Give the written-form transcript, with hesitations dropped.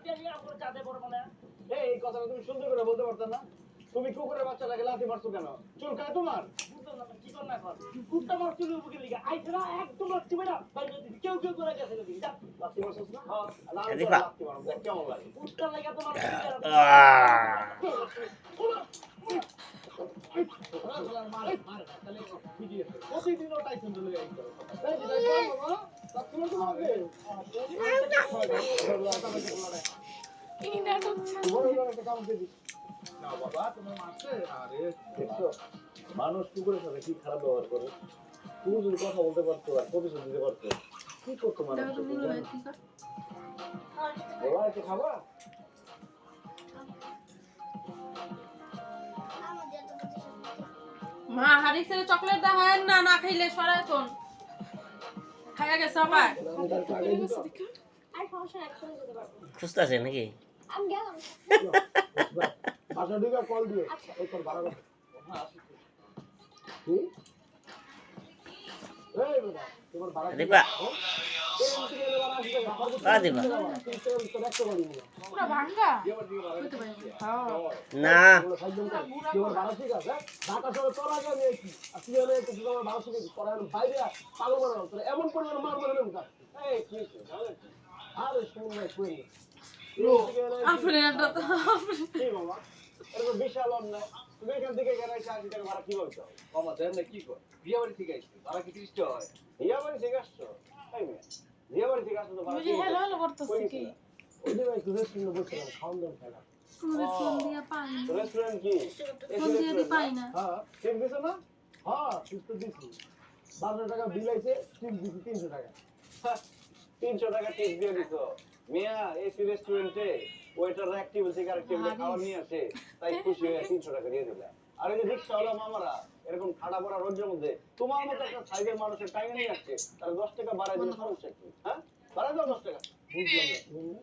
দিয়ে নিয়ে আমরা চাঁদে পড়বো না। এই কথাটা তুমি সুন্দর করে বলতে পারতো না? তুমি কুকুরের বাচ্চাটাকে লাথি মারছো কেন? চুল খায় তোমার? বুঝলাম না কি কর না কর। কুত্তা মার চুলের উপরে লিগা। আইছে না একদম লাথি মেরা। বাইরে যদি কেউ করে গেছে যদি যা। লাথি মারছস না? হ্যাঁ। না আমি তো লাথি মারব। দেখ কেমন লাগে। কুত্তার লাগা তোমার প্রতিদিনও টাইসন চলে যাই করো। এই যে বাবা, লাথি মারছো আমাকে? কি নাটক বড় বড় একটা কাম দিবি। না বাবা তুমি মারছে? আরে দেখছো মানুষ কুকুরের সাথে কি খারাপ ব্যবহার করে। তুমি যদি কথা বলতে পারতো আর প্রতিশোধ দিতে পারতো কি করতো মানুষ? বাবা একটু খাবা? মা হাড়ি ছেড়ে চকলেট দেখায় না না খাইলে সরাই কোন খাইয়া গেছে আবার আর সমস্যা একসাথে যেতে পারবো খুঁজতেছে নাকি? আমি গেলাম বাসা দিকে কল দিও। ওই কল ভাড়া কর। কি? এই বাবা তোমার ভাড়া দিবা দিবা পুরো ভাঙ্গা না এমন পরিমাণ মার মারে বিশাল অন্যায়। তুমি এখান থেকে গেলে 4 টাকা ভাড়া কি বলছো? বাবা দেন না কি কর বিয়ে বাড়ি থেকে আইছি ভাড়া কি 30 টাকা হয়? বিয়া বাড়ি থেকে আসছো? এই মেয়ে, বিয়া বাড়ি থেকে আসছো তো ভাড়া কি? হেলো হেলো করতেছে কি ওই যে ভাই তুই শুনে বলছিলাম খাওয়ান দাওয়ান খেলা। কোনো ফোন দিয়া পাই না রেস্টুরেন্ট কি? ফোন দিয়া দি পাই না হ্যাঁ ঠিক দিছো না? হ্যাঁ ঠিক তো দিছি। 12 টাকা বিল আইছে, ঠিক দিছি 300 টাকা। 300 টাকা টিপ দিয়ে দিছো। মিয়া এসি রেস্টুরেন্টে ওয়েটার এক টেবিল থেকে আরেক টেবিলে খাবার নিয়ে আসে, তাই খুশি হয়ে 300 টাকা দিয়ে দিলা। আর এই যে রিকশাওয়ালা মামারা এরকম ঠাডা পড়া রোদের মধ্যে তোমার মতো একটা সাইজের মানুষের টাইম নিয়ে আসছে, তার 10 টাকা বাড়ায় দিলে সমস্যা কি? হ্যাঁ বাড়ায় দাও 10 টাকা। বুঝলাম না